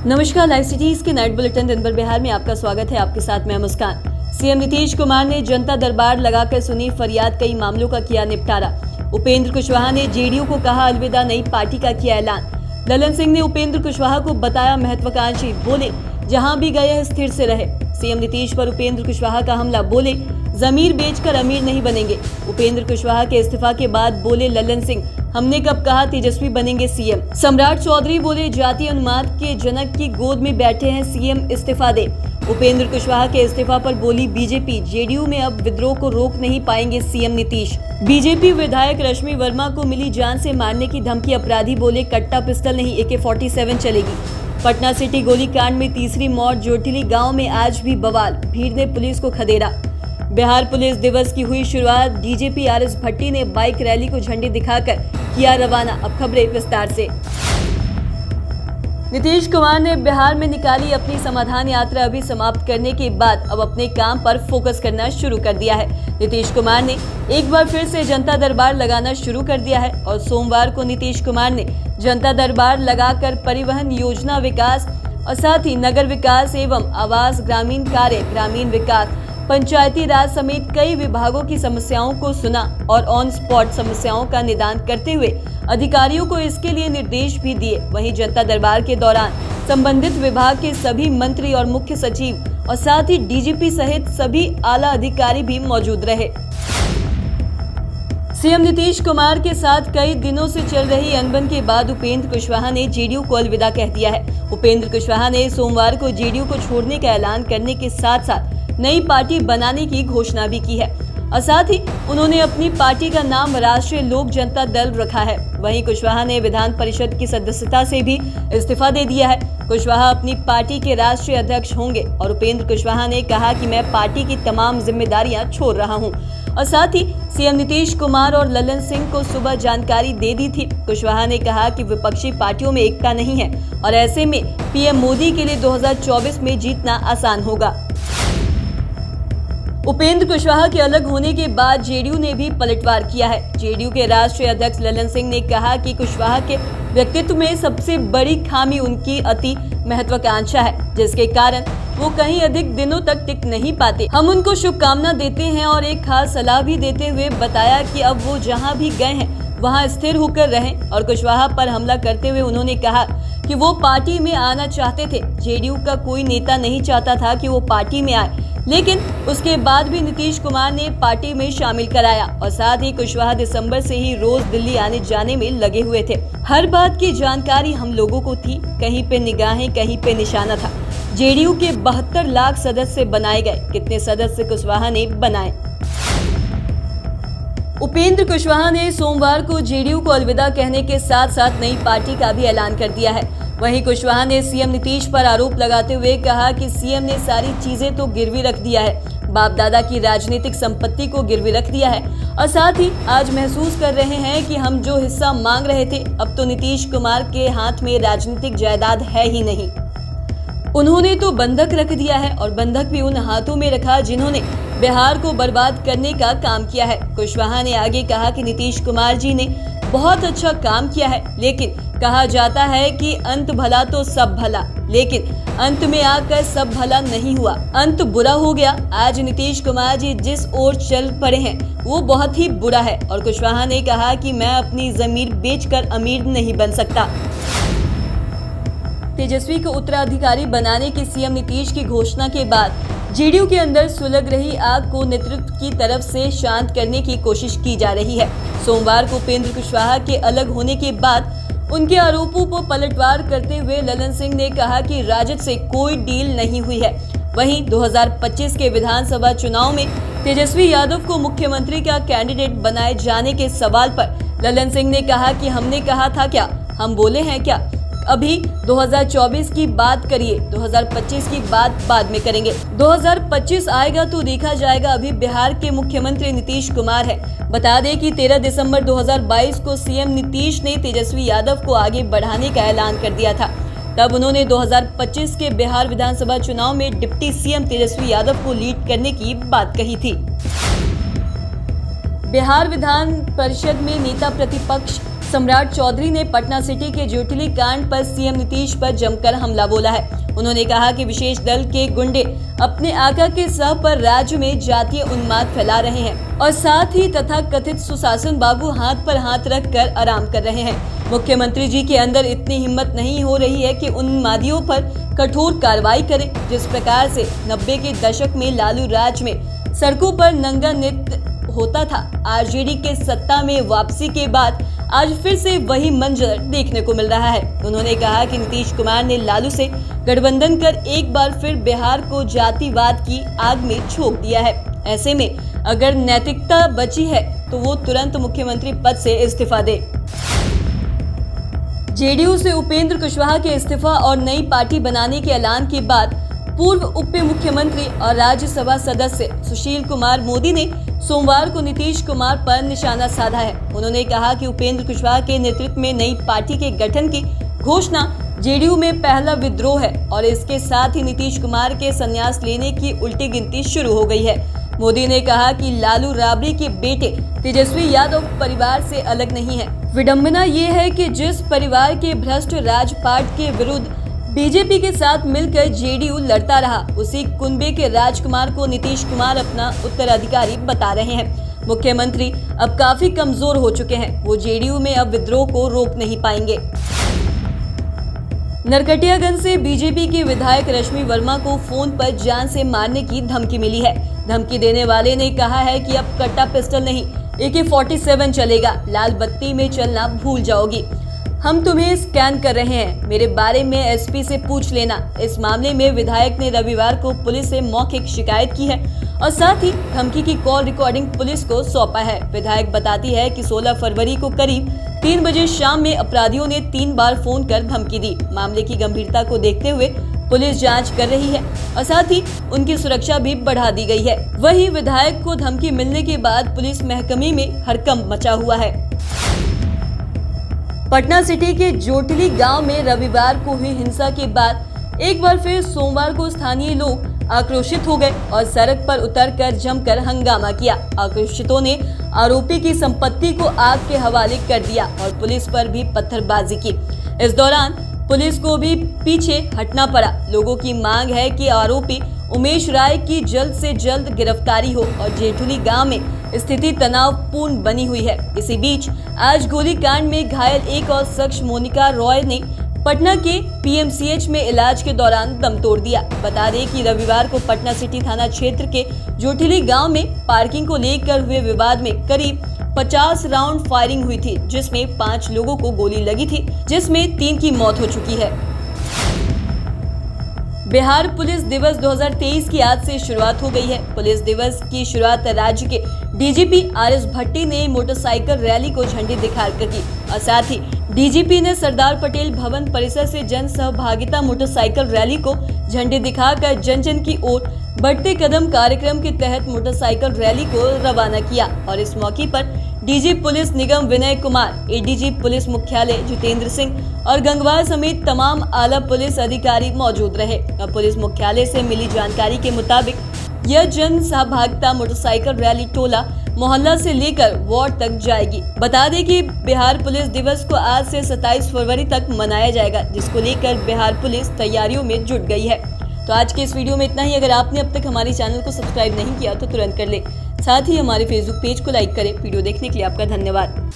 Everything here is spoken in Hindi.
नमस्कार, लाइव सिटीज के नाइट बुलेटिन दिन भर बिहार में आपका स्वागत है। आपके साथ मैं मुस्कान। सीएम नीतीश कुमार ने जनता दरबार लगाकर सुनी फरियाद, कई मामलों का किया निपटारा। उपेंद्र कुशवाहा ने जेडीयू को कहा अलविदा, नई पार्टी का किया ऐलान। ललन सिंह ने उपेंद्र कुशवाहा को बताया महत्वाकांक्षी, बोले जहां भी गए स्थिर से रहे। सीएम नीतीश पर उपेंद्र कुशवाहा का हमला, बोले जमीर बेचकर अमीर नहीं बनेंगे। उपेंद्र कुशवाहा के इस्तीफा के बाद बोले ललन सिंह, हमने कब कहा तेजस्वी बनेंगे सीएम। सम्राट चौधरी बोले जातीय उन्माद के जनक की गोद में बैठे हैं सीएम, इस्तीफा दे। उपेंद्र कुशवाहा के इस्तीफा पर बोली बीजेपी, जेडीयू में अब विद्रोह को रोक नहीं पाएंगे सीएम नीतीश। बीजेपी विधायक रश्मि वर्मा को मिली जान से मारने की धमकी, अपराधी बोले कट्टा पिस्टल नहीं AK-47 चलेगी। पटना सिटी गोलीकांड में तीसरी मौत, जोटिली गांव में आज भी बवाल, भीड़ ने पुलिस को खदेड़ा। बिहार पुलिस दिवस की हुई शुरुआत, डीजीपी RS भट्टी ने बाइक रैली को झंडी दिखाकर किया रवाना। अब खबरें विस्तार से। नीतीश कुमार ने बिहार में निकाली अपनी समाधान यात्रा, अभी समाप्त करने के बाद अब अपने काम पर फोकस करना शुरू कर दिया है। नीतीश कुमार ने एक बार फिर से जनता दरबार लगाना शुरू कर दिया है और सोमवार को नीतीश कुमार ने जनता दरबार लगाकर परिवहन योजना, विकास और साथ ही नगर विकास एवं आवास, ग्रामीण कार्य, ग्रामीण विकास, पंचायती राज समेत कई विभागों की समस्याओं को सुना और ऑन स्पॉट समस्याओं का निदान करते हुए अधिकारियों को इसके लिए निर्देश भी दिए। वहीं जनता दरबार के दौरान संबंधित विभाग के सभी मंत्री और मुख्य सचिव और साथ ही डीजीपी सहित सभी आला अधिकारी भी मौजूद रहे। सीएम नीतीश कुमार के साथ कई दिनों से चल रही अनबन के बाद उपेंद्र कुशवाहा ने जेडीयू को अलविदा कह दिया है। उपेंद्र कुशवाहा ने सोमवार को जेडीयू को छोड़ने का ऐलान करने के साथ साथ नई पार्टी बनाने की घोषणा भी की है और साथ ही उन्होंने अपनी पार्टी का नाम राष्ट्रीय लोक जनता दल रखा है। वहीं कुशवाहा ने विधान परिषद की सदस्यता से भी इस्तीफा दे दिया है। कुशवाहा अपनी पार्टी के राष्ट्रीय अध्यक्ष होंगे और उपेंद्र कुशवाहा ने कहा कि मैं पार्टी की तमाम जिम्मेदारियां छोड़ रहा हूं और साथ ही सीएम नीतीश कुमार और ललन सिंह को सुबह जानकारी दे दी थी। कुशवाहा ने कहा कि विपक्षी पार्टियों में एकता नहीं है और ऐसे में पीएम मोदी के लिए 2024 में जीतना आसान होगा। उपेंद्र कुशवाहा के अलग होने के बाद जेडीयू ने भी पलटवार किया है। जेडीयू के राष्ट्रीय अध्यक्ष ललन सिंह ने कहा कि कुशवाहा के व्यक्तित्व में सबसे बड़ी खामी उनकी अति महत्वाकांक्षा है, जिसके कारण वो कहीं अधिक दिनों तक टिक नहीं पाते। हम उनको शुभकामना देते हैं और एक खास सलाह भी देते हुए बताया कि अब वो जहां भी गए हैं वहां स्थिर होकर रहें। और कुशवाहा पर हमला करते हुए उन्होंने कहा कि वो पार्टी में आना चाहते थे। जेडीयू का कोई नेता नहीं चाहता था कि वो पार्टी में आए, लेकिन उसके बाद भी नीतीश कुमार ने पार्टी में शामिल कराया और साथ ही कुशवाहा दिसंबर से ही रोज दिल्ली आने जाने में लगे हुए थे। हर बात की जानकारी हम लोगों को थी, कहीं पे निगाहें कहीं पे निशाना था। जेडीयू के 72 लाख सदस्य बनाए गए, कितने सदस्य कुशवाहा ने बनाए। उपेंद्र कुशवाहा ने सोमवार को जेडीयू को अलविदा कहने के साथ साथ नई पार्टी का भी ऐलान कर दिया है। वहीं कुशवाहा ने सीएम नीतीश पर आरोप लगाते हुए कहा कि सीएम ने सारी चीजें तो गिरवी रख दिया है, बाप दादा की राजनीतिक संपत्ति को गिरवी रख दिया है और साथ ही आज महसूस कर रहे हैं कि हम जो हिस्सा मांग रहे थे, अब तो नीतीश कुमार के हाथ में राजनीतिक जायदाद है ही नहीं। उन्होंने तो बंधक रख दिया है और बंधक भी उन हाथों में रखा जिन्होंने बिहार को बर्बाद करने का काम किया है। कुशवाहा ने आगे कहा कि नीतीश कुमार जी ने बहुत अच्छा काम किया है, लेकिन कहा जाता है कि अंत भला तो सब भला, लेकिन अंत में आकर सब भला नहीं हुआ, अंत बुरा हो गया। आज नीतीश कुमार जी जिस ओर चल पड़े हैं वो बहुत ही बुरा है। और कुशवाहा ने कहा कि मैं अपनी जमीर बेचकर अमीर नहीं बन सकता। तेजस्वी को उत्तराधिकारी बनाने की सीएम नीतीश की घोषणा के बाद जेडीयू के अंदर सुलग रही आग को नेतृत्व की तरफ से शांत करने की कोशिश की जा रही है। सोमवार को उपेंद्र कुशवाहा के अलग होने के बाद उनके आरोपों पर पलटवार करते हुए ललन सिंह ने कहा कि राजद से कोई डील नहीं हुई है। वहीं 2025 के विधानसभा चुनाव में तेजस्वी यादव को मुख्यमंत्री का कैंडिडेट बनाए जाने के सवाल पर ललन सिंह ने कहा कि हमने कहा था क्या, हम बोले हैं क्या? अभी 2024 की बात करिए, 2025 की बात बाद में करेंगे। 2025 आएगा तो देखा जाएगा। अभी बिहार के मुख्यमंत्री नीतीश कुमार है। बता दें कि 13 दिसंबर 2022 को सीएम नीतीश ने तेजस्वी यादव को आगे बढ़ाने का ऐलान कर दिया था। तब उन्होंने 2025 के बिहार विधानसभा चुनाव में डिप्टी सीएम तेजस्वी यादव को लीड करने की बात कही थी। बिहार विधान परिषद में नेता प्रतिपक्ष सम्राट चौधरी ने पटना सिटी के जोटली कांड पर सीएम नीतीश पर जमकर हमला बोला है। उन्होंने कहा कि विशेष दल के गुंडे अपने आका के सह पर राज्य में जातीय उन्माद फैला रहे हैं और साथ ही तथा कथित सुशासन बाबू हाथ पर हाथ रख कर आराम कर रहे हैं। मुख्यमंत्री जी के अंदर इतनी हिम्मत नहीं हो रही है कि उन्मादियों पर कठोर कार्रवाई करें। जिस प्रकार से 90 के दशक में लालू राज में सड़कों पर नंगा नृत्य होता था, आरजेडी के सत्ता में वापसी के बाद आज फिर से वही मंजर देखने को मिल रहा है। उन्होंने कहा कि नीतीश कुमार ने लालू से गठबंधन कर एक बार फिर बिहार को जातिवाद की आग में झोंक दिया है। ऐसे में अगर नैतिकता बची है तो वो तुरंत मुख्यमंत्री पद से इस्तीफा दे। जेडीयू से उपेंद्र कुशवाहा के इस्तीफा और नई पार्टी बनाने के ऐलान के बाद पूर्व उप मुख्यमंत्री और राज्यसभा सदस्य सुशील कुमार मोदी ने सोमवार को नीतीश कुमार पर निशाना साधा है। उन्होंने कहा कि उपेंद्र कुशवाहा के नेतृत्व में नई पार्टी के गठन की घोषणा जेडीयू में पहला विद्रोह है और इसके साथ ही नीतीश कुमार के संन्यास लेने की उल्टी गिनती शुरू हो गई है। मोदी ने कहा कि लालू राबड़ी के बेटे तेजस्वी यादव परिवार से अलग नहीं है। विडंबना ये है कि जिस परिवार के भ्रष्ट राजपाट के विरुद्ध बीजेपी के साथ मिलकर जेडीयू लड़ता रहा, उसी कुनबे के राजकुमार को नीतीश कुमार अपना उत्तराधिकारी बता रहे हैं। मुख्यमंत्री अब काफी कमजोर हो चुके हैं, वो जेडीयू में अब विद्रोह को रोक नहीं पाएंगे। नरकटियागंज से बीजेपी की विधायक रश्मि वर्मा को फोन पर जान से मारने की धमकी मिली है। धमकी देने वाले ने कहा है कि अब कट्टा पिस्टल नहीं, AK-47 चलेगा, लाल बत्ती में चलना भूल जाओगी। हम तुम्हें स्कैन कर रहे हैं, मेरे बारे में एसपी से पूछ लेना। इस मामले में विधायक ने रविवार को पुलिस से मौखिक शिकायत की है और साथ ही धमकी की कॉल रिकॉर्डिंग पुलिस को सौंपा है। विधायक बताती है कि 16 फरवरी को करीब 3 बजे शाम में अपराधियों ने 3 बार फोन कर धमकी दी। मामले की गंभीरता को देखते हुए पुलिस जांच कर रही है और साथ ही उनकी सुरक्षा भी बढ़ा दी गई है। वहीं विधायक को धमकी मिलने के बाद पुलिस महकमे में हड़कंप मचा हुआ है। पटना सिटी के जोटली गांव में रविवार को हुई हिंसा के बाद एक बार फिर सोमवार को स्थानीय लोग आक्रोशित हो गए और सड़क पर उतरकर जमकर हंगामा किया। आक्रोशितों ने आरोपी की संपत्ति को आग के हवाले कर दिया और पुलिस पर भी पत्थरबाजी की। इस दौरान पुलिस को भी पीछे हटना पड़ा। लोगों की मांग है कि आरोपी उमेश राय की जल्द से जल्द गिरफ्तारी हो और जेठुली गांव में स्थिति तनावपूर्ण बनी हुई है। इसी बीच आज गोलीकांड में घायल एक और शख्स मोनिका रॉय ने पटना के PMCH में इलाज के दौरान दम तोड़ दिया। बता दें कि रविवार को पटना सिटी थाना क्षेत्र के जोठिली गांव में पार्किंग को लेकर हुए विवाद में करीब 50 राउंड फायरिंग हुई थी, जिसमें 5 लोगों को गोली लगी थी, जिसमें 3 की मौत हो चुकी है। बिहार पुलिस दिवस 2023 की आज से शुरुआत हो गई है। पुलिस दिवस की शुरुआत राज्य के DGP RS भट्टी ने मोटरसाइकिल रैली को झंडी दिखाकर की और साथ ही DGP ने सरदार पटेल भवन परिसर से जन सहभागिता मोटरसाइकिल रैली को झंडी दिखाकर जन जन की ओर बढ़ते कदम कार्यक्रम के तहत मोटरसाइकिल रैली को रवाना किया और इस मौके पर DG पुलिस निगम विनय कुमार, ADG पुलिस मुख्यालय जितेंद्र सिंह और गंगवार समेत तमाम आला पुलिस अधिकारी मौजूद रहे और पुलिस मुख्यालय से मिली जानकारी के मुताबिक यह जन सहभागिता मोटरसाइकिल रैली टोला मोहल्ला से लेकर वार्ड तक जाएगी। बता दें कि बिहार पुलिस दिवस को आज से 27 फरवरी तक मनाया जाएगा, जिसको लेकर बिहार पुलिस तैयारियों में जुट गई है। तो आज के इस वीडियो में इतना ही। अगर आपने अब तक हमारे चैनल को सब्सक्राइब नहीं किया तो तुरंत कर ले। साथ ही हमारे फेसबुक पेज को लाइक करें। वीडियो देखने के लिए आपका धन्यवाद।